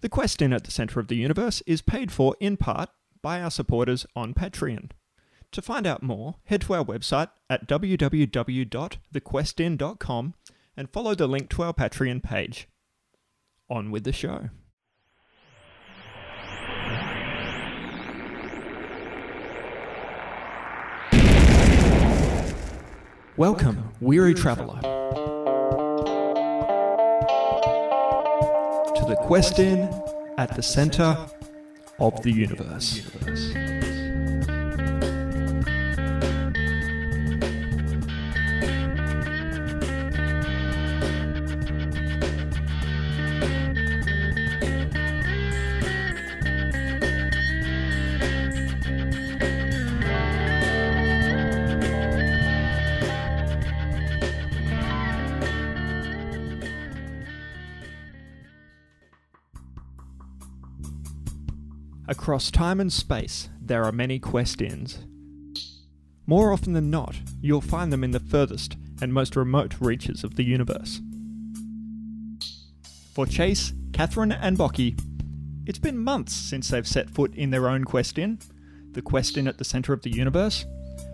The Quest In at the Centre of the Universe is paid for in part by our supporters on Patreon. To find out more, head to our website at www.thequestin.com and follow the link to our Patreon page. On with the show. Welcome, weary traveller, to the Quest In at the Centre of the Universe. Across time and space, there are many quest-ins. More often than not, you'll find them in the furthest and most remote reaches of the universe. For Chase, Catherine and Bocky, it's been months since they've set foot in their own quest-in, the quest-in at the centre of the universe,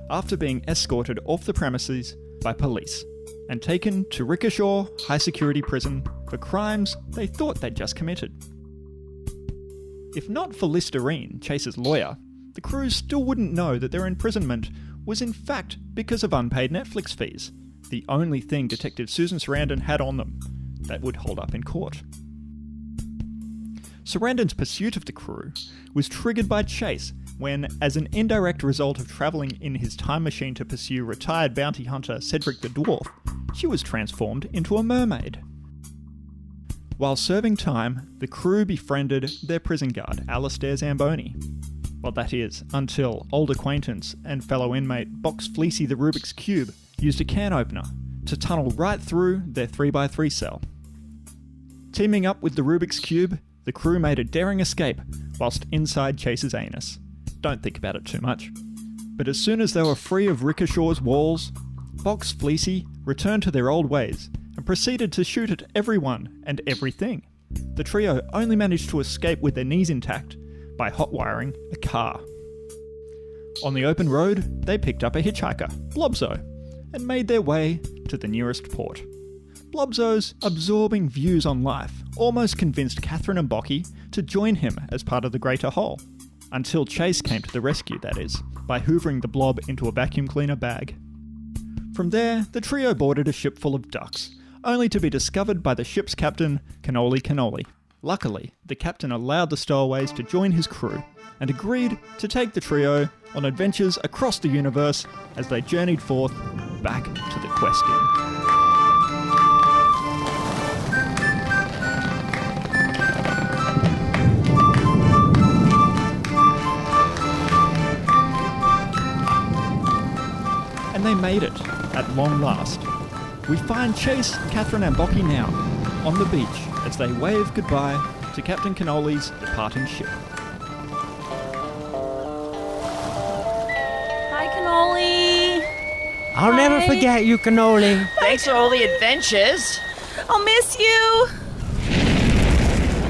after being escorted off the premises by police and taken to Rickershaw High Security Prison for crimes they thought they'd just committed. If not for Listerine, Chase's lawyer, the crew still wouldn't know that their imprisonment was in fact because of unpaid Netflix fees, the only thing Detective Susan Sarandon had on them that would hold up in court. Sarandon's pursuit of the crew was triggered by Chase when, as an indirect result of travelling in his time machine to pursue retired bounty hunter Cedric the Dwarf, she was transformed into a mermaid. While serving time, the crew befriended their prison guard, Alastair Zamboni. Well, that is, until old acquaintance and fellow inmate Box Fleecy the Rubik's Cube used a can opener to tunnel right through their 3x3 cell. Teaming up with the Rubik's Cube, the crew made a daring escape whilst inside Chase's anus. Don't think about it too much. But as soon as they were free of Rickershaw's walls, Box Fleecy returned to their old ways and proceeded to shoot at everyone and everything. The trio only managed to escape with their knees intact by hotwiring a car. On the open road, they picked up a hitchhiker, Blobzo, and made their way to the nearest port. Blobzo's absorbing views on life almost convinced Catherine and Bocky to join him as part of the greater whole, until Chase came to the rescue, that is, by hoovering the blob into a vacuum cleaner bag. From there, the trio boarded a ship full of ducks, only to be discovered by the ship's captain, Cannoli. Luckily, the captain allowed the stowaways to join his crew and agreed to take the trio on adventures across the universe as they journeyed forth back to the Quest-In. And they made it, at long last. We find Chase, Catherine and Bocky now, on the beach as they wave goodbye to Captain Cannoli's departing ship. Hi, Cannoli! I'll never forget you, Cannoli. Thanks for all the adventures. I'll miss you!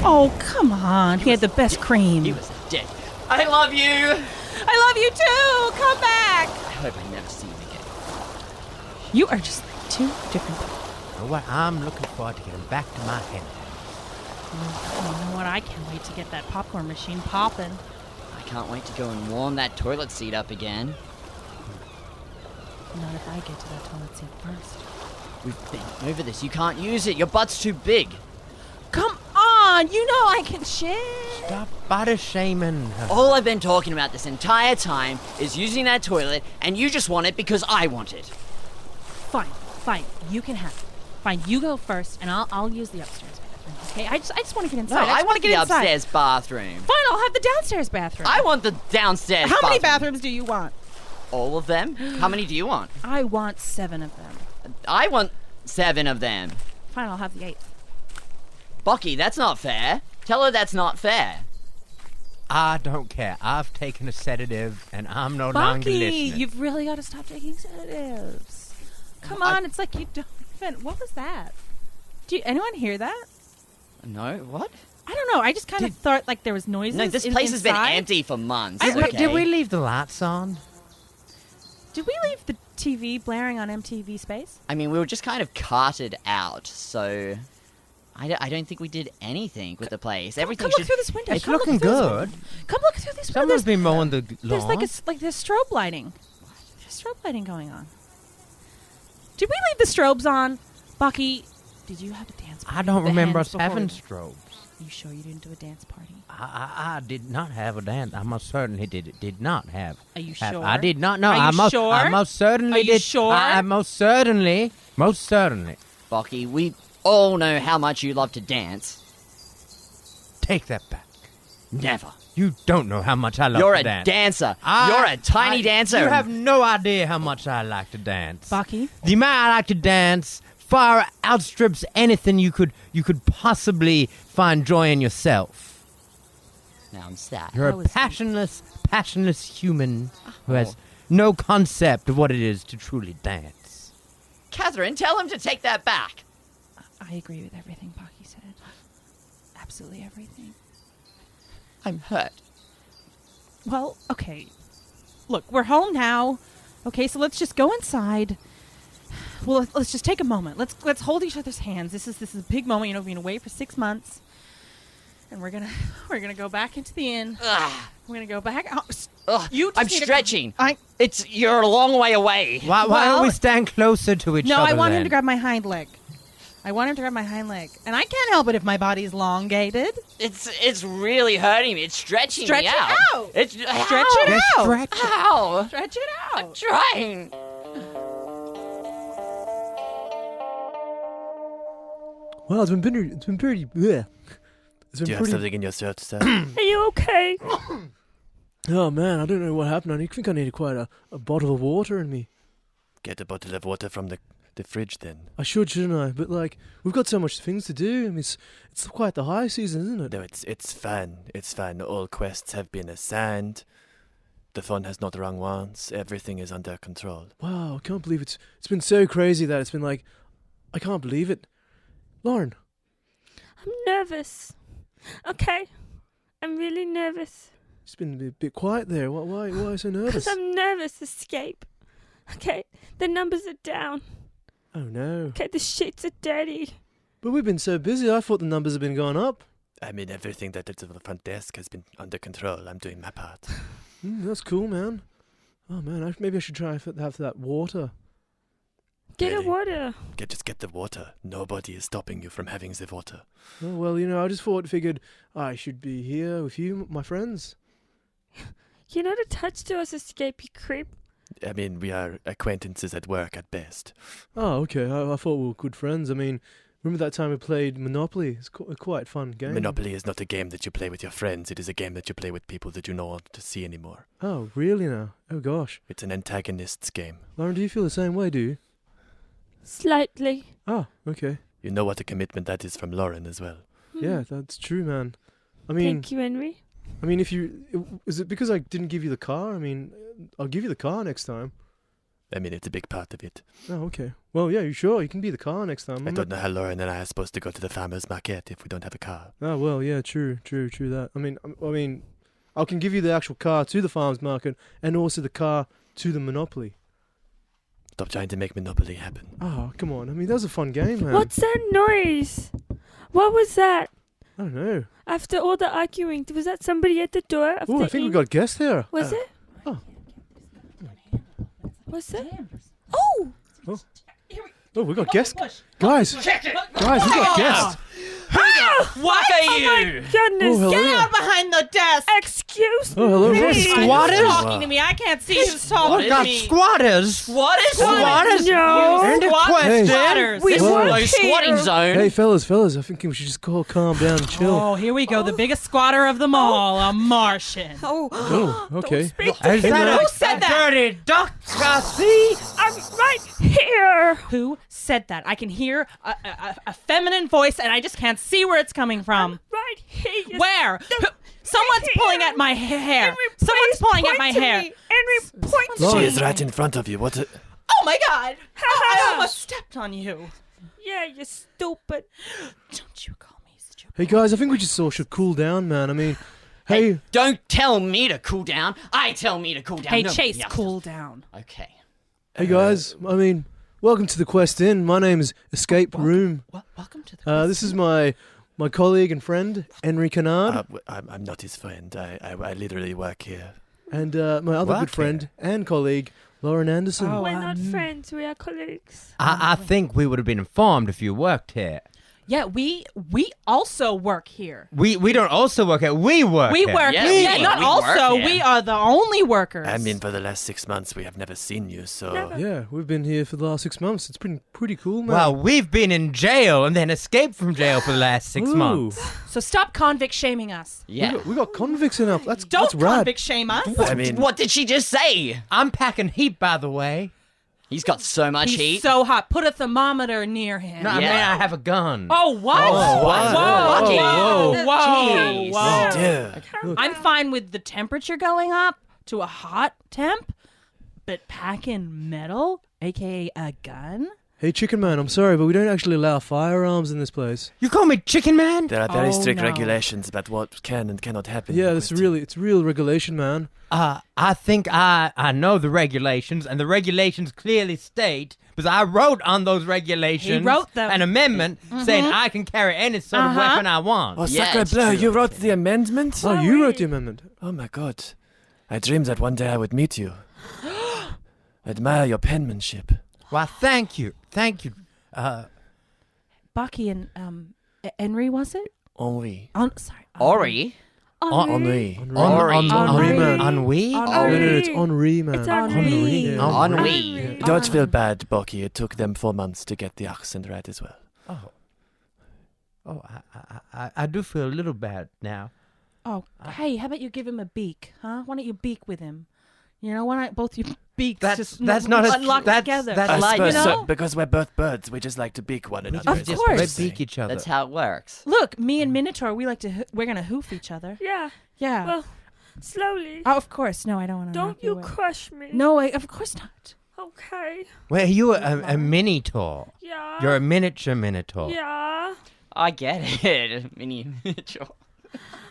Oh, come on. He had the best cream. He was dead. I love you! I love you too! Come back! I hope I never see you again. You are just two different people. You know what? I'm looking forward to getting back to my hen. You know what? I can't wait to get that popcorn machine popping. I can't wait to go and warm that toilet seat up again. Not if I get to that toilet seat first. We've been over this. You can't use it. Your butt's too big. Come on! You know I can share! Stop body shaming. All I've been talking about this entire time is using that toilet, and you just want it because I want it. Fine. You can have it. Fine, you go first, and I'll use the upstairs bathroom. Okay, I just want to get inside. No, I want to the get inside. upstairs bathroom. Fine, I'll have the downstairs bathroom. I want the downstairs How bathroom. many bathrooms do you want? All of them? How many do you want? I want 7 of them. I want 7 of them. Fine, I'll have the 8th. Bocky, that's not fair. Tell her that's not fair. I don't care. I've taken a sedative, and I'm no longer Bocky, listening. you've really got to stop taking sedatives. Come on, it's like you don't even... What was that? Did anyone hear that? No, what? I don't know. I just kind of thought like there was noises. No, this place has been inside. empty for months. Did we leave the lights on? Did we leave the TV blaring on MTV Space? I mean, we were just kind of carted out, so I don't think we did anything with the place. Everything Come look through this window. It's Come look looking through this good. window. Come look through this window. Someone's been mowing the lawn. There's there's strobe lighting. There's strobe lighting going on. Did we leave the strobes on? Bucky, did you have a dance party? I don't with the remember hens us before having we- strobes. Are you sure you didn't do a dance party? I did not have a dance. I most certainly did not have. Are you have- sure? I did not. No, Are you I most certainly Are you did. sure? I most certainly. Bucky, we all know how much you love to dance. Take that back. Never. You don't know how much I love You're to a dance. dancer. You're a tiny dancer. You have no idea how much I like to dance. Bucky? The amount I like to dance far outstrips anything you could possibly find joy in yourself. Now I'm sad. You're a passionless human who has no concept of what it is to truly dance. Catherine, tell him to take that back. I agree with everything Bucky said. Absolutely everything. I'm hurt. Well, okay. Look, we're home now. Okay, so let's just go inside. Well, let's just take a moment. Let's hold each other's hands. This is a big moment. You know, we've been away for 6 months, and we're gonna go back into the inn. Ugh. We're gonna go back. Oh, Ugh, you just I'm need to- stretching. You're a long way away. Why don't we stand closer to each No, other? I want him then? to grab my hind leg. I want him to grab my hind leg, and I can't help it if my body's elongated. It's really hurting me. It's stretching Stretch me it out. out. It's Stretch it Just out. stretch it. Ow. Stretch it I'm out. trying. Well, it's been pretty. It's been Do you have something in your shirt, sir? Are you okay? Oh man, I don't know what happened. I think I needed quite a bottle of water in me. Get a bottle of water from the fridge, then. I should, shouldn't I? But like, we've got so much things to do. I mean, it's quite the high season, isn't it? No, it's fine. It's fine. All quests have been assigned. The phone has not rung once. Everything is under control. Wow, I can't believe it's been so crazy that it's been like, I can't believe it. Lauren, I'm nervous. Okay. I'm really nervous. it's been a bit quiet there. Why so nervous? Because I'm nervous, Escape. Okay, the numbers are down. Oh no. Okay, the sheets are dirty. But we've been so busy. I thought the numbers have been going up. I mean, everything that is at the front desk has been under control. I'm doing my part. That's cool, man. Oh man, maybe I should try to have that water. Get Really? a water. Just get the water. Nobody is stopping you from having the water. Oh well, I just figured I should be here with you, my friends. You're not attached to us, Escape, you creep. I mean, we are acquaintances at work at best. Oh, okay. I thought we were good friends. I mean, remember that time we played Monopoly? It's a quite fun game. Monopoly is not a game that you play with your friends. It is a game that you play with people that you don't want to see anymore. Oh, really now? Oh, gosh. It's an antagonist's game. Lauren, do you feel the same way, do you? Slightly. Oh, okay. You know what a commitment that is from Lauren as well. Yeah, that's true, man. I mean, Thank you, Henry. is it because I didn't give you the car? I mean, I'll give you the car next time. I mean, it's a big part of it. Oh, okay. Well, yeah, you sure? You can be the car next time. I don't know how Lauren and I are supposed to go to the farmer's market if we don't have a car. Oh, well, yeah, true that. I mean, I can give you the actual car to the farmers market and also the car to the Monopoly. Stop trying to make Monopoly happen. Oh, come on. I mean, that was a fun game, man. What's that noise? What was that? I don't know. After all the arguing, was that somebody at the door of Oh, the I think we inn? got a guest here. Was it? Oh. Was it? Oh! Oh, we got guests. Guys, we got guests. What are you? Goodness. Oh, hello. Get out behind the desk. Excuse Oh, hello. me. What's Squatters? Who's talking to me? I can't see who's talking to got me. squatters. What is Squatters? No. And a Squat- question. Squatters. We Hello. weren't No squatting here. zone. Hey, fellas, I think we should just calm down and chill. Oh, here we go. The biggest squatter of them all, a Martian. Oh, okay. Speak to Is me. that Who said that? dirty duck, Garcia? I'm right here. Who said that? I can hear a feminine voice, and I just can't see where it's coming from. Right here. You Where? Someone's here. pulling at my hair. Henry, Someone's please pulling at point my to hair. me. Henry, point She to me. is right in front of you. What? Oh my God! I almost stepped on you. Yeah, you stupid. Don't you call me stupid. Hey guys, I think we just all should cool down, man. I mean, hey, Don't tell me to cool down. I tell me to cool down. Hey, No, Chase, yes. cool down. Okay. hey guys. I mean, welcome to the Quest Inn. My name is Escape Room. Welcome to the This is my colleague and friend Henry Kennard, I'm not his friend. I literally work here. and my other Work good friend and colleague Lauren Anderson. Oh, We're not friends, we are colleagues. I think we would have been informed if you worked here. Yeah, we also work here. We don't also work here. We work We here. work Yeah, here. we- Not we also. work here. We are the only workers. I mean, for the last 6 months, we have never seen you, so... Never. Yeah, we've been here for the last 6 months. It's been pretty cool, man. Well, we've been in jail and then escaped from jail for the last 6 Ooh. months. So stop convict shaming us. Yeah. We got convicts in our. That's Don't rad. convict shame us. I mean, What did she just say? I'm packing heat, by the way. He's got so much He's heat. so hot. Put a thermometer near him. No, I mean, Yeah. I have a gun. Oh, what? Oh, what? Whoa, Lucky. whoa, whoa, Jeez. whoa. dear. I'm fine with the temperature going up to a hot temp, but packing metal, aka a gun? Hey, Chicken Man, I'm sorry, but we don't actually allow firearms in this place. You call me Chicken Man? There are very Oh, strict no. regulations about what can and cannot happen. Yeah, in it's Quest. it's real regulation, man. I think I know the regulations, and the regulations clearly state, because I wrote on those regulations He wrote them. an amendment saying I can carry any sort of weapon I want. Oh, Yeah, sacre it's bleu, true. you wrote the amendment? Oh, you wrote the amendment. Oh my god. I dreamed that one day I would meet you. I admire your penmanship. Well, thank you. Thank you. Bucky and Henry, was it? Henri. Sorry. Ori? Henri. Henri, man. Ennui? No, it's Henri, man. It's Henri. Yeah. Ennui. Don't feel bad, Bucky. It took them 4 months to get the accent right as well. Oh, I do feel a little bad now. Oh, hey, how about you give him a beak, huh? Why don't you beak with him? You know, why not both you beaks just That's not a- locked that's- together? that's- I like, suppose you know? so, because we're both birds, we just like to beak one another. Of is what course. they They say. beak each other. That's how it works. Look, me and Minotaur, we're gonna hoof each other. Yeah, Yeah. well, slowly. Oh, of course. No, I don't want to. Don't you crush me. No, of course not. Okay. Well, you are a minotaur. Yeah. You're a miniature minotaur. Yeah. I get it. Mini miniature.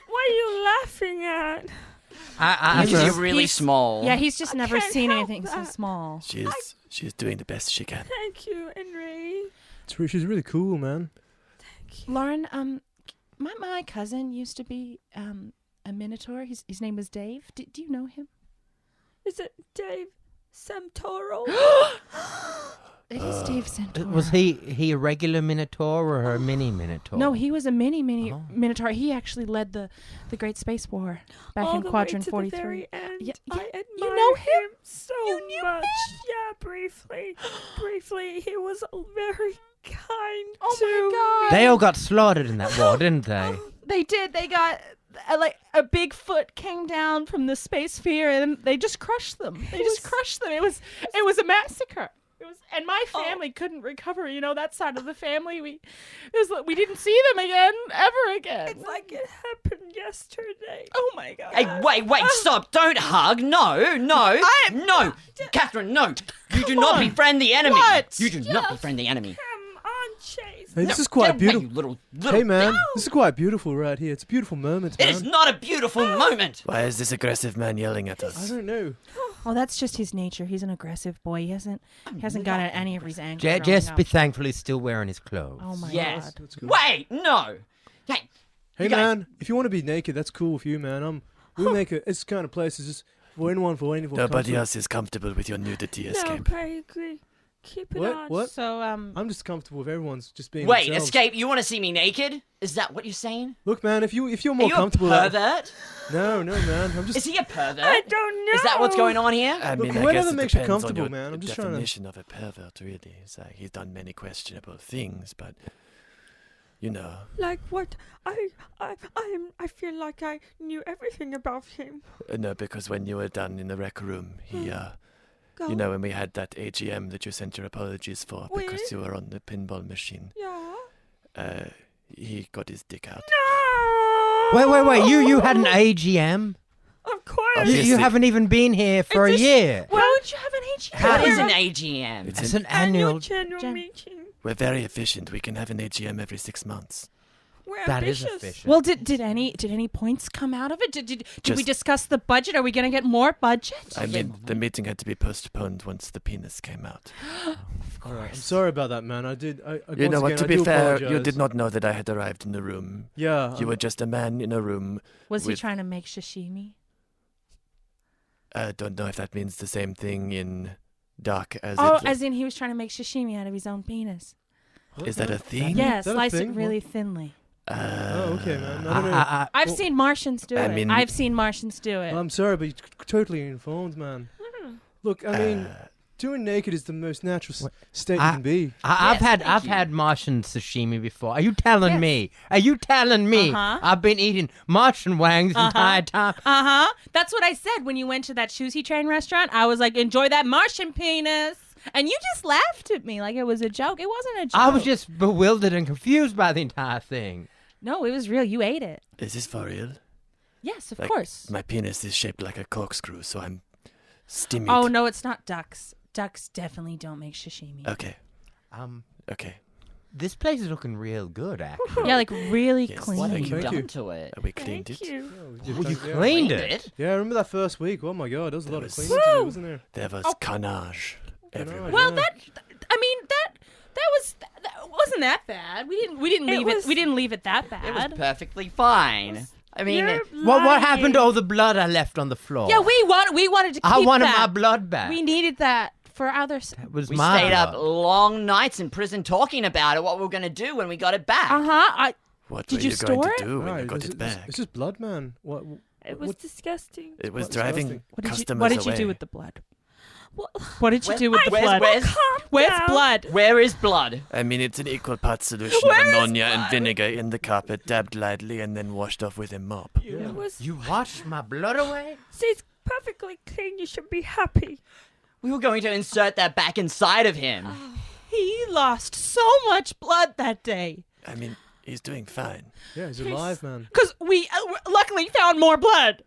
What are you laughing at? I Because sir. you're really He's- small. Yeah, he's just I never can't seen help anything so that. small. She's doing the best she can. Thank you, Henry. She's really cool, man. Lauren, my cousin used to be a minotaur. His name was Dave. Do you know him? Is it Dave Samtoro? It is Dave Centaur. Was he a regular minotaur or a mini minotaur? No, he was a mini Oh. minotaur. He actually led the Great Space War back All in the Quadrant way to 43. the very end. Yeah, I admire you know him? so You knew much. him? Yeah, briefly. Briefly, he was very kind Oh to my God. They all got slaughtered in that war, didn't they? They did. They got like a big foot came down from the space sphere, and they just crushed them. They just crushed them. It was a massacre. And my family couldn't recover. You know, that side of the family, we didn't see them again, ever again. It's like it happened yesterday. Oh my God. Hey, wait, stop. Don't hug. No. Catherine, no. You do not on. befriend the enemy. What? You do not befriend the enemy. Come on, Chase. Hey, this No, is quite get away, beautiful. you little Hey, man, thing. this is quite beautiful right here. It's a beautiful moment, It man. is not a beautiful moment. Why is this aggressive man yelling at I us? don't know. Oh, that's just his nature. He's an aggressive boy. He hasn't got at any of his anger. growing Just up. be thankful he's still wearing his clothes. Oh my Yes. God. That's cool. Wait, no. Hey, Hey, you guys- man, if you want to be naked, that's cool with you, man. We make it. This kind of place is just for anyone. Nobody else is comfortable with your nudity, Escape. No, I agree. Keep it What? on. What? So I'm just comfortable with everyone's just being Wait, themselves. Escape, you want to see me naked? Is that what you're saying? Look, man, if you're Are more you a comfortable. pervert? No, man. I'm just. Is he a pervert? I don't know. Is that what's going on here? I Look, mean, I whatever guess it makes you depends on comfortable, your man. I'm just trying to- definition of a pervert, really. It's like he's done many questionable things, but you know. Like what? I feel like I knew everything about him. No, because when you were down in the rec room, he, Go. you know, when we had that AGM that you sent your apologies for Oui. because you were on the pinball machine, Yeah. he got his dick out. No. Wait. You had an AGM? Of course. You Obviously. haven't even been here for a It's just- year. why would you have an AGM? What is an AGM? It's an Annual annual. general Gen- meeting. We're very efficient. We can have an AGM every 6 months. We're That is ambitious. efficient. Well, did any points come out of it? Did we Just- discuss the budget? Are we going to get more budget? I mean, the meeting had to be postponed once the penis came out. All right. I'm sorry about that, man. I You once know what? again, To I be do fair, you apologize. did not know that I had arrived in the room. Yeah. You were just a man in a room. Was he with- trying to make sashimi? I don't know if that means the same thing in Dark as Oh, it. as in he was trying to make sashimi out of his own penis. Is that a thing? Yeah, Is that a slice it thing? really thinly. Oh, okay, man. I don't know. I've Well, seen Martians do I it. mean- I've seen Martians do it. I'm sorry, but you're totally informed, man. Look, I mean, doing naked is the most natural state you can be. I've Yes, thank I've you. had Martian sashimi before. Are you telling Yes. me? Are you telling me? Uh-huh. I've been eating Martian wangs the entire time. Uh-huh. That's what I said when you went to that Sushi Train restaurant. I was like, enjoy that Martian penis. And you just laughed at me like it was a joke. It wasn't a joke. I was just bewildered and confused by the entire thing. No, it was real. You ate it. Is this for real? Yes, of Like, course. My penis is shaped like a corkscrew, so I'm steaming. Oh, no, it's not ducks. Ducks definitely don't make sashimi. Okay. Um, Okay. this place is looking real good, actually. Yeah, like really Yes, clean. What have Thank you you. done Thank to it? We cleaned Thank it. you. Yeah, Oh, you yeah. cleaned it. Yeah, I remember that first week. Oh my god, there was a lot of was- cleaning to do, wasn't there? There was carnage everywhere. Well, Yeah. that wasn't that bad. We didn't It leave was- it. We didn't leave it that It was bad. perfectly fine. I mean, You're What happened to lying. all the blood I left on the floor? Yeah, we wanted to keep I wanted that. my blood back. We needed that for others. That was we my stayed up blood. long nights in prison talking about it, what we were going to do when we got it back. Uh-huh. What Did were you you going store to it? do when Right, you got this it is- back? It's just blood, man. What? It was What- disgusting. It was What's driving disgusting? customers What did you away. do with the blood? What? What did you Where- do with the where's- blood? where's- Where's down. blood? Where is blood? I mean, it's an equal part solution Where of is ammonia and blood? vinegar in the carpet, dabbed lightly, and then washed off with a mop. It was. You washed my blood away? See, it's perfectly clean. You should be happy. We were going to insert that back inside of him. He lost so much blood that day. I mean, he's doing fine. Yeah, he's alive, man. Because we luckily found more blood.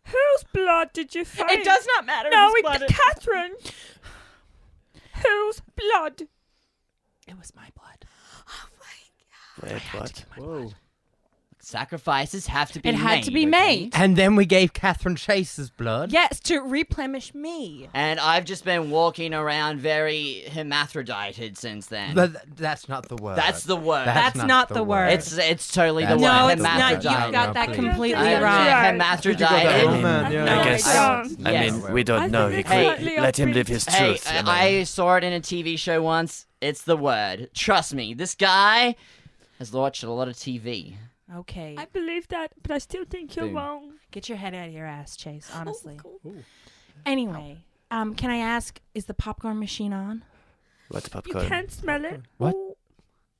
Whose blood did you find? It does not matter No, whose blood it's Catherine. Whose blood? It was my blood. Wait, what? Whoa. Sacrifices have to be It made. had to be okay? made. And then we gave Catherine Chase's blood? Yes, to replenish me. And I've just been walking around very hermaphrodited since then. But that's not the word. That's the word. That's not the word. It's totally the That's word. No, not it's the not. word. You've Hermaphrodite. got that please. completely I- wrong. Yeah. Hermaphrodited. Oh, man, yeah. No, I guess. don't. I Yes. mean, we don't I know. think He it's could slightly let him off live his Hey, truth. you know. I saw it in a TV show once. It's the word. Trust me, this guy has watched a lot of TV. Okay. I believe that, but I still think you're Boom. wrong. Get your head out of your ass, Chase, honestly. Oh, cool. Anyway, can I ask, is the popcorn machine on? What's You popcorn? can't smell it. What? Oh,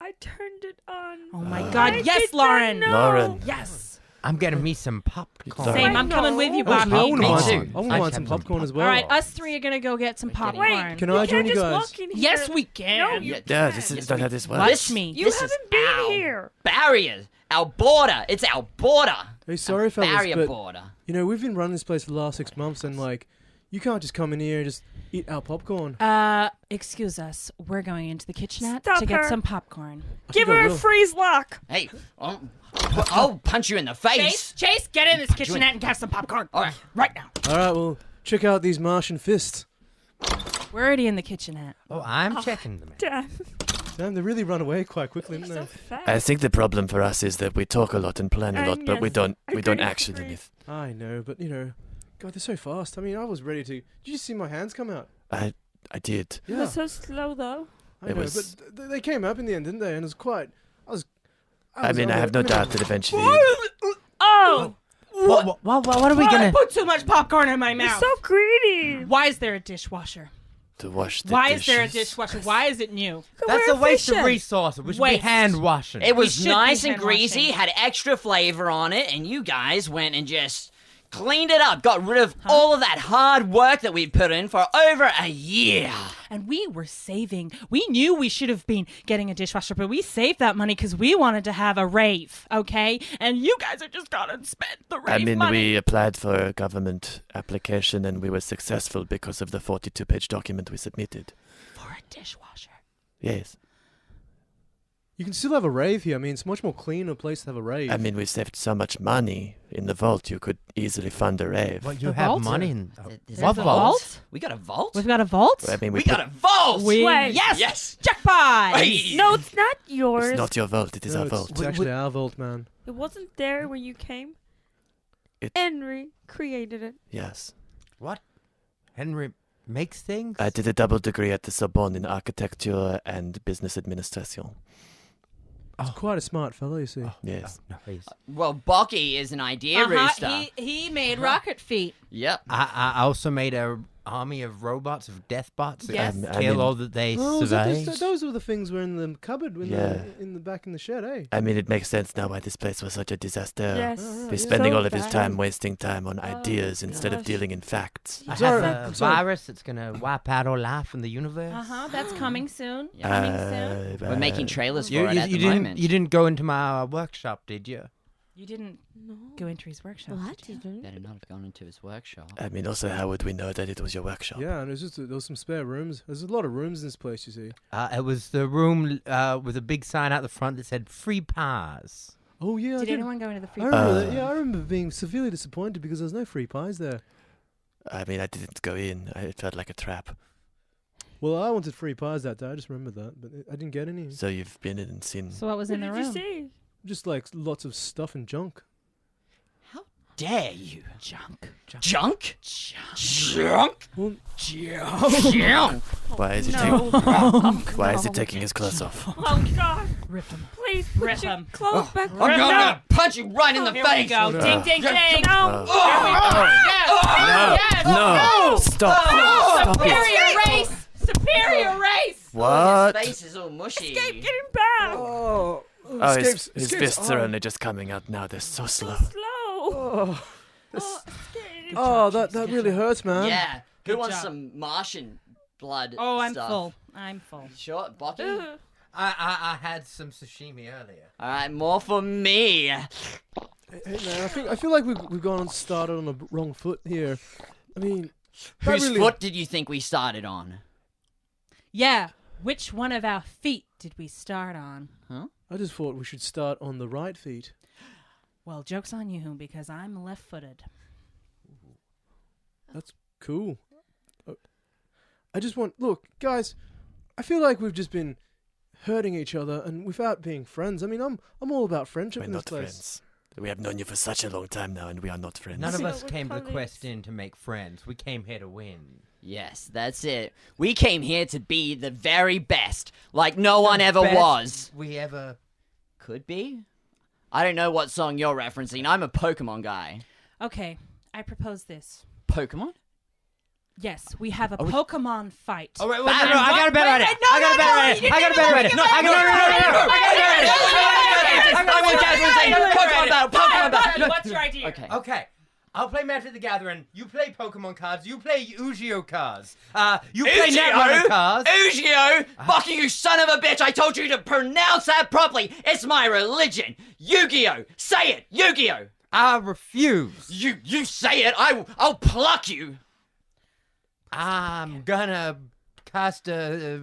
I turned it on. Oh my I God. did Yes, not Lauren. know. Lauren. Yes. I'm getting me some popcorn. Sorry. Same. I'm coming with you, Oh, Bobby. I want Me one. too. I I want should some have some popcorn as well. All right, us three are going to go get some Wait, popcorn. Wait, Can you I join can't you just guys? walk in here. Yes, we can. No, you Yeah, this is not how this works. Watch me. You This is haven't been our here. barrier. Our border. It's our border. Hey, sorry, Our fellas, barrier but border. you know we've been running this place for the last 6 months, and like, you can't just come in here and just eat our popcorn. Excuse us. We're going into the kitchenette Stop to get her. some popcorn. I Give think I her a will. freeze lock. Hey, I'll punch you in the face. Chase, get in this kitchenette and get some popcorn. All right. Right now. All right, well, check out these Martian fists. We're already in the kitchenette. Oh, I'm checking them. Damn. Damn, they really run away quite quickly, You're didn't so they? fast. I think the problem for us is that we talk a lot and plan a lot, but we yes, don't. I We don't agree. actually live. I know, but you know, God, they're so fast. I mean, I was ready to. Did you see my hands come out? I did. It was so slow, though. I It know, was- but they came up in the end, didn't they? And it was quite. I mean, I have no doubt that eventually. Oh! What are we I gonna? put too much popcorn in my You're mouth. so greedy. Why is there a dishwasher? To wash the Why dishes. is there a dishwasher? Why is it new? That's a We're waste of efficient. resources. We should be Waste. hand washing. It was should be nice and hand greasy, washing. had extra flavor on it, and you guys went and just cleaned it up, got rid of all of that hard work that we put in for over a year. And we were saving. We knew we should have been getting a dishwasher, but we saved that money because we wanted to have a rave, okay? And you guys have just gone and spent the rave I mean, money. we applied for a government application and we were successful because of the 42-page document we submitted. For a dishwasher. Yes. You can still have a rave here. I mean, it's a much more cleaner place to have a rave. I mean, we saved so much money in the vault. You could easily fund a rave. Well, you The have vault? money in... Is What that vault? We got a vault? We've got a vault? I mean, We got a vault! Wait. Yes! Jackpot! Hey. No, it's not yours. It's not your vault. It is No, our it's, vault. it's actually our vault, man. It wasn't there when you came. Henry created it. Yes. What? Henry makes things? I did a double degree at the Sorbonne in architecture and business administration. He's quite a smart fellow, you see. Yes. No, he's... Well, Bocky is an idea rooster. He made rocket feet. Yep. I also made a army of robots, of death bots that Yes. kill I mean- all that they Oh, survive. those were the things were in the cupboard Yeah. in the back in the shed, eh? I mean, it makes sense now why this place was such a disaster. Yes. Alright, He's yeah. spending So all of his bad. time wasting time on Oh, ideas instead of gosh. dealing in facts. I Sorry, have a I'm sorry. virus that's going to wipe out all life in the universe. That's coming soon. Yeah. Coming soon. We're making trailers for You, it you, at you the didn't, moment. you didn't go into my workshop, did you? You didn't No. go into his workshop. What? did you? Better not have gone into his workshop. I mean, also, how would we know that it was your workshop? Yeah, and there was some spare rooms. There's a lot of rooms in this place, you see. It was the room with a big sign out the front that said free pies. Oh yeah, Did anyone go into the free? I remember Uh, that. Yeah, I remember being severely disappointed because there was no free pies there. I mean, I didn't go in. It felt like a trap. Well, I wanted free pies that day. I just remember that, but I didn't get any. So you've been in and seen. So what was What in the did you room? see? Just like lots of stuff and junk. How dare you? Junk. Junk? Junk? Well, Junk? Why is he No. Why is he taking his clothes off? Oh God! Rip him. Please put Rip your him. clothes back I'm on. gonna punch you right in the Here we face! go. No. Ding, ding, ding. No. No! Stop! Stop it! Superior race. Superior race. What? His face is all mushy. Escape! Get him back! Oh, Oh, his fists are only just coming out now. They're so slow. Slow. Oh, Escape. oh that really hurts, man. Yeah. Who Good wants job. some Martian blood Oh, I'm stuff? full. I'm full. Sure, Bocky? Ugh. I had some sashimi earlier. Alright, more for me. Hey, man, I feel like we've gone and started on the wrong foot here. I mean, that Whose really- foot did you think we started on? Yeah. Which one of our feet did we start on? I just thought we should start on the right feet. Well, joke's on you because I'm left-footed. That's cool. I just want look, guys. I feel like we've just been hurting each other and without being friends. I mean, I'm all about friendship We're in this not place. friends. We have known you for such a long time now, and we are not friends. None of So us we're came to the colleagues. quest in to make friends. We came here to win. Yes, that's it. We came here to be the very best, like no one The ever best was. We ever... Could be? I don't know what song you're referencing. I'm a Pokemon guy. Okay, I propose this. Pokemon? Yes, we have a Are we- Pokemon fight. Oh, wait, no, no, I got a better idea. I got a better idea. I got a better idea. Pokemon battle. What's your idea? Okay. Okay. I'll play Magic the Gathering. You play Pokemon cards. You play Yu-Gi-Oh cards. You play Netrunner cards. Yu-Gi-Oh! Fucking you son of a bitch! I told you to pronounce that properly! It's my religion! Yu-Gi-Oh! Say it! Yu-Gi-Oh! I refuse. You say it! I'll pluck you! I'm gonna cast a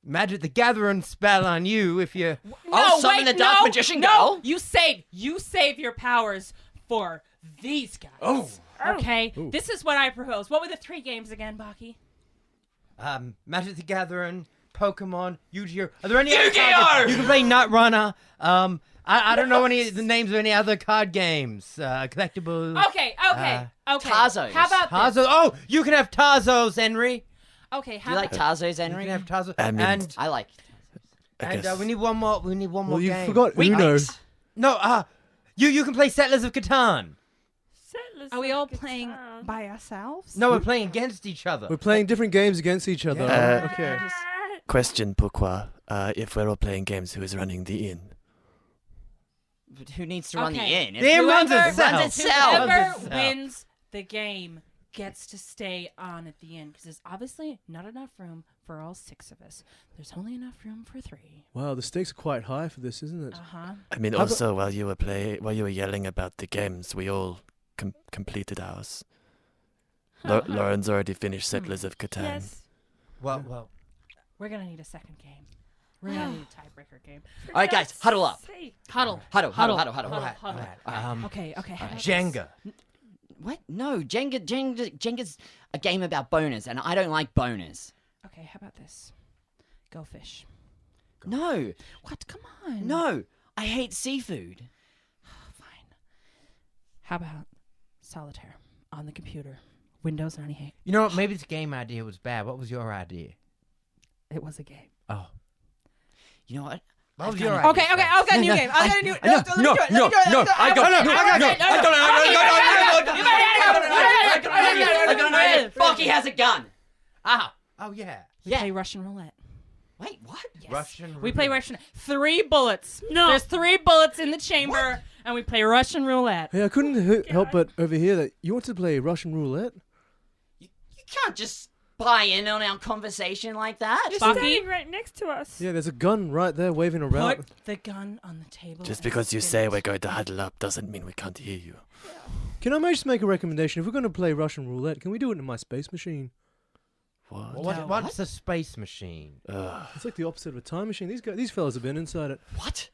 Magic the Gathering spell on you if you... I'll summon the Dark Magician Girl! You save your powers for these guys. Oh. Okay, this is what I propose. What were the 3 games again, Baki? Magic the Gathering, Pokemon, Yu-Gi-Oh. Are there any other Yu-Gi-Oh! card games? You can play Netrunner. I don't know any of the names of any other card games. Collectibles. Okay. Tarzos. How about Tarzo. Oh, you can have Tarzos, Henry. this? Okay, Do how you like about Tarzos, You Henry? can have Tarzo. I mean- and I like I guess. we need one more. We need one more Well, you game. forgot Wait, Uno. wait. No. You can play Settlers of Catan. Settlers Are we of all Catan. playing by ourselves? No, we're playing against each other. We're playing different games against each other. Yeah. Okay. Question, pourquoi? If we're all playing games, who is running the inn? But who needs to run the Okay. inn? The inn runs Whoever- itself. runs itself. Whoever Itself. wins the game gets to stay on at the end because there's obviously not enough room for all 6 of us. There's only enough room for 3. Wow, the stakes are quite high for this, isn't it? Uh-huh. I mean, How about- also while you were yelling about the games, we all completed ours. Lauren's already finished Settlers of Catan. Yes. Well. We're gonna need a second game. We're gonna need a tiebreaker game. All right, guys, huddle up. Huddle. Huddle. All right. Okay. Jenga. What? No, Jenga's a game about boners, and I don't like boners. Okay, how about this? Go fish. No, What? Come on. no, I hate seafood. Fine. How about solitaire on the computer? Windows 98. You know what? Maybe this game idea was bad. What was your idea? It was a game. Oh. You know what? What was I've your got idea? Okay, I've got a new game. I've got a new. Bucky has a gun. Oh, yeah. We play Russian roulette. Wait, what? Yes. Russian We play roulette. Russian. 3 bullets. No. There's 3 bullets in the chamber, and we play Russian roulette. Hey, I couldn't help but overhear that you want to play Russian roulette. You can't just buy in on our conversation like that. You're Bucky? standing right next to us. Yeah, there's a gun right there waving around. Put the gun on the table. Just and because you spin say it. we're going to huddle up doesn't mean we can't hear you. Can I just make a recommendation? If we're going to play Russian roulette, can we do it in my space machine? What? What's a space machine? It's like the opposite of a time machine. These fellas have been inside it. What?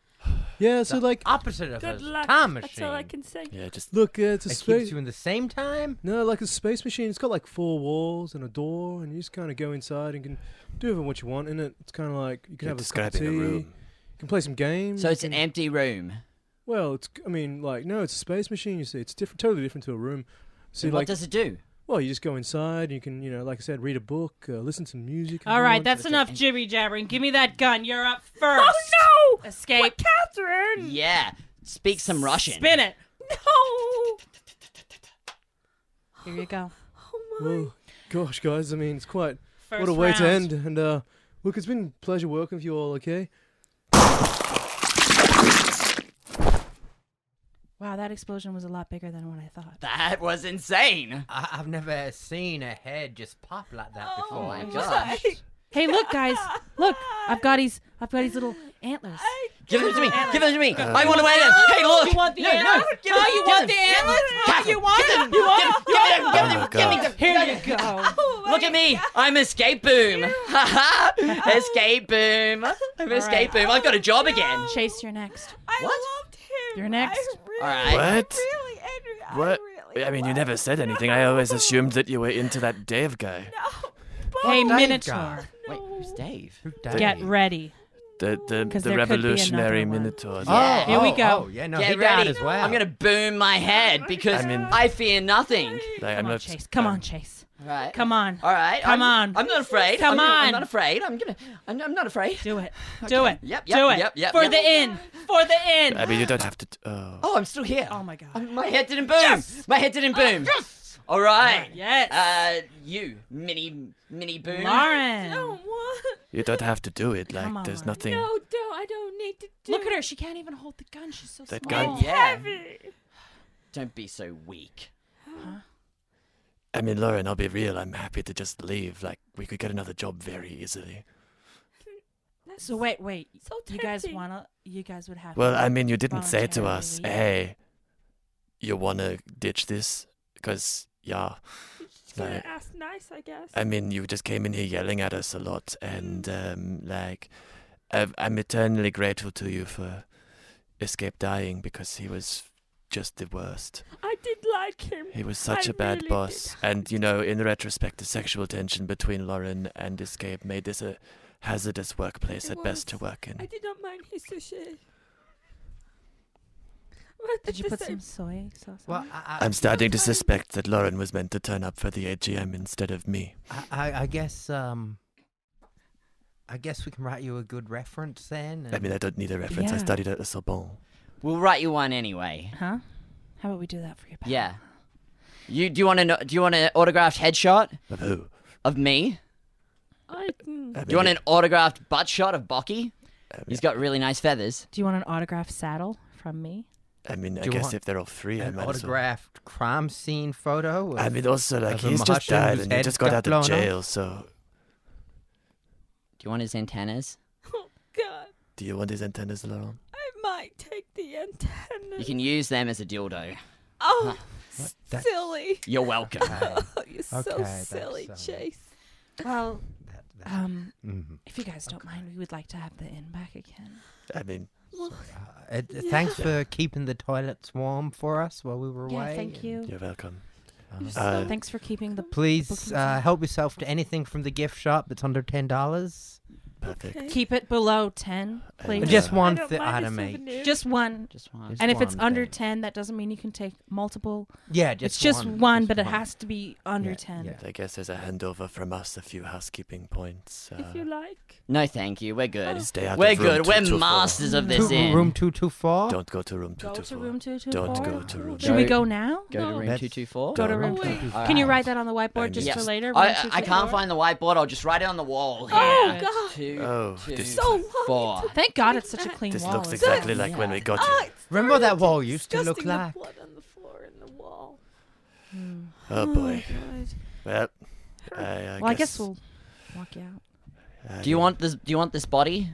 Yeah, so like, Opposite of Good a luck. time machine. That's all I can say. Yeah, just look, it's a It space. keeps you in the same time? No, like a space machine. It's got like 4 walls and a door, and you just kind of go inside and can do whatever what you want in it. It's kind of like you can you're have a cup of tea. describing a room. You can play some games. So you it's an can- empty room. Well, it's. I mean, like, no, it's a space machine. You see, it's different, totally different to a room. See, And what like, does it do? well, you just go inside. You can, like I said, read a book, listen to music. if All you right, want. that's enough jibby jabbering. Give me that gun. You're up first. Oh no! Escape. What, Catherine? Yeah. Speak some Russian. Spin it. No! Here you go. Oh my. Well, gosh, guys, I mean, it's quite First what a way to round. end. And look, it's been a pleasure working with you all. Okay. Wow, that explosion was a lot bigger than what I thought. That was insane. I've never seen a head just pop like that before. Oh my my gosh. Hey, look, guys. Look, I've got these little antlers. Give them to me. Give them to me. I want to wear them. Hey, look. You want the no, antlers? No, give Oh, them, you give want them. the antlers? Catherine, You want give them? them. You want them? Give them. Oh my Give me God. them. Here you go. Look at me. I'm Escape Boom. Escape Boom. I'm Escape Boom. I've got a job again. Chase, you're next. I What? loved him. You're next. I really, All right. What? Really, Adrian. What? really I mean, you loved never said anything. I always assumed that you were into that Dave guy. No. Hey, Dave Minotaur. guy. Wait, who's Dave? Get ready. The 'Cause there could be revolutionary another one. Minotaur. Yeah. Here we go. Oh, yeah, no, Get he ready. died as well. I'm going to boom my head because I mean- I fear nothing. Like, Come on, Chase. Come on, Chase. All right. Come on. All right. Come on. I'm not afraid. Come I'm on. not afraid. I'm not afraid. Do it. Do it. Yep, Do it. yep, For yep. the inn. For the inn. I mean, you don't have to. Oh, I'm still here. Oh my God. My head didn't boom. My head didn't boom. All right. Yes. You mini boom. Lauren. Don't want. You don't have to do it. Like, Come there's on. nothing. No, don't. I don't need to do Look at her. She can't even hold the gun. She's so That small. gun- Yeah. heavy. Don't be so weak. I mean, Lauren, I'll be real. I'm happy to just leave. Like, we could get another job very easily. So wait. So You guys tempting. you guys would have Well, to I mean, you didn't say to voluntarily us, leave. hey, you want to ditch this? Because, yeah. Just gonna Like, ask nice, I guess. I mean, you just came in here yelling at us a lot. And, I'm eternally grateful to you for Escape dying because he was just the worst. I did like him. He was such I a bad really boss. did. And, in retrospect, the sexual tension between Lauren and Escape made this a hazardous workplace It at best to was. work in. I did not mind his sushi. Did you put some soy sauce Well, on it? I'm starting to suspect that Lauren was meant to turn up for the AGM instead of me. I guess we can write you a good reference then. I mean, I don't need a reference. I Yeah. studied at the Sorbonne. We'll write you one anyway. Huh? How about we do that for you, pal? Yeah. Do you want an autographed headshot Of who? of me? I I Do you want mean, an autographed butt shot of Bocky? He's got really nice feathers. Do you want an autographed saddle from me? I mean, I Do you guess want if they're all free, I an might as well. autographed crime scene photo. I mean, also, like, of a he's just Martian died whose and he head just got got out blown of off. jail, so... Do you want his antennas? Oh God, Do you want his antennas, Lauren? I might take the antenna. You can use them as a dildo. Oh, That's- silly. You're welcome. Oh, you're so Okay, silly, that's, Chase. Well, If you guys don't mind, we would like to have the inn back again. I mean, Thanks for keeping the toilets warm for us while we were Yeah, away. thank you. you're welcome. Thanks for keeping the. Please help yourself to anything from the gift shop that's under $10. Perfect. Okay. Keep it below 10, please. Just one I don't mind a item each. souvenir. Just one. Just one. And if it's one under thing. 10, that doesn't mean you can take multiple. Yeah, It's just one, but it one. has to be under Yeah, 10. yeah. I guess there's a handover from us, a few housekeeping points. If you like. No, thank you. We're good. Stay out We're of room good. We're 224. masters of this inn. Room 224? Don't go to room Go 224. to room 224. Don't go to room Should we 224. go now? Go to No. room That's- 224. Go to Oh, room wait. 224. Can you write that on the whiteboard just Yes. for later? Room I 224? can't find the whiteboard. I'll just write it on the wall. Oh, Here. God. 2, Oh, 2, this- So 4. Thank God it's such a clean This wall. looks isn't it? exactly like when we got Oh, here. it's Remember starting that to wall be used to look disgusting, the like? blood on the floor and the wall. Oh boy. God. Well, Well, I guess we'll walk you out. Do you want this? Do you want this body?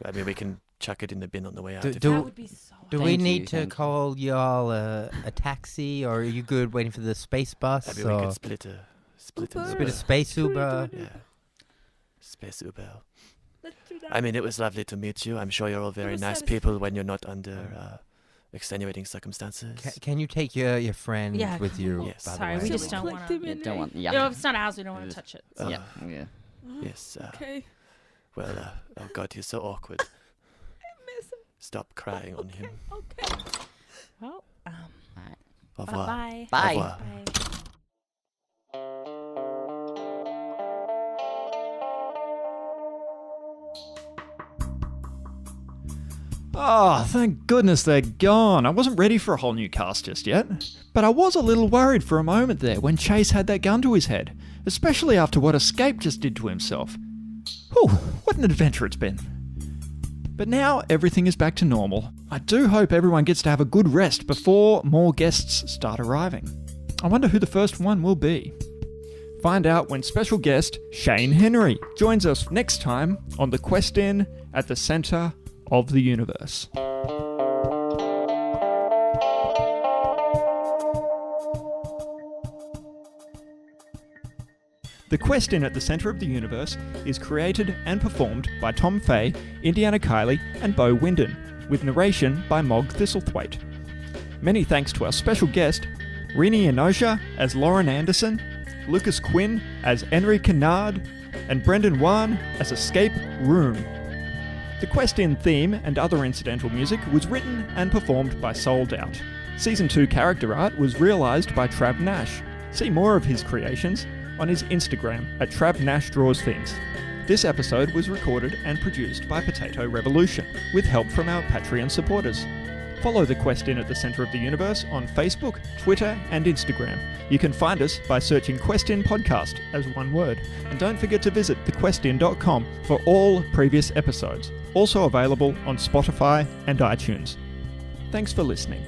I mean, we can chuck it in the bin on the way out. Do- if do- you- That would be so. Do Thank we you, need to thank you. call y'all a taxi, or are you good waiting for the space bus? I mean, we or could split an Uber. bit of space Uber? Yeah. Space Uber. Let's do that. I mean, it was lovely to meet you. I'm sure you're all very was nice satisfying. people when you're not under extenuating circumstances. Can you take your friend Yeah, with you? Yes. by the Sorry, way? we Shall just don't click want them to. in, Don't eh? want. Yeah. No, if it's not ours, we don't want to touch it. Uh, yeah. Yeah. Yes. Okay. Well, oh God, he's so awkward. Miss him. Stop crying on him. Okay. Well, Au revoir. bye. Au Bye. revoir. Oh, thank goodness they're gone. I wasn't ready for a whole new cast just yet. But I was a little worried for a moment there when Chase had that gun to his head, especially after what Escape just did to himself. Whew, what an adventure it's been. But now everything is back to normal. I do hope everyone gets to have a good rest before more guests start arriving. I wonder who the first one will be. Find out when special guest Shane Henry joins us next time on The Quest Inn at the Centre of the Universe. The Quest Inn at the Centre of the Universe is created and performed by Tom Fahey, Indiana Kiely, and Beau, Windon, with narration by Mog Thistlethwaite. Many thanks to our special guest, Reeni Inosha as Lauren Anderson, Lukas Quinn as Henry Kennard, and Brendan Wan as Escape Room. The Quest Inn theme and other incidental music was written and performed by Sold Out. Season 2 character art was realised by Trav Nash. See more of his creations on his Instagram at Trav Nash Draws Things. This episode was recorded and produced by Potato Revolution, with help from our Patreon supporters. Follow The Quest Inn at the Centre of the Universe on Facebook, Twitter, and Instagram. You can find us by searching Quest Inn Podcast as one word. And don't forget to visit thequestin.com for all previous episodes, also available on Spotify and iTunes. Thanks for listening.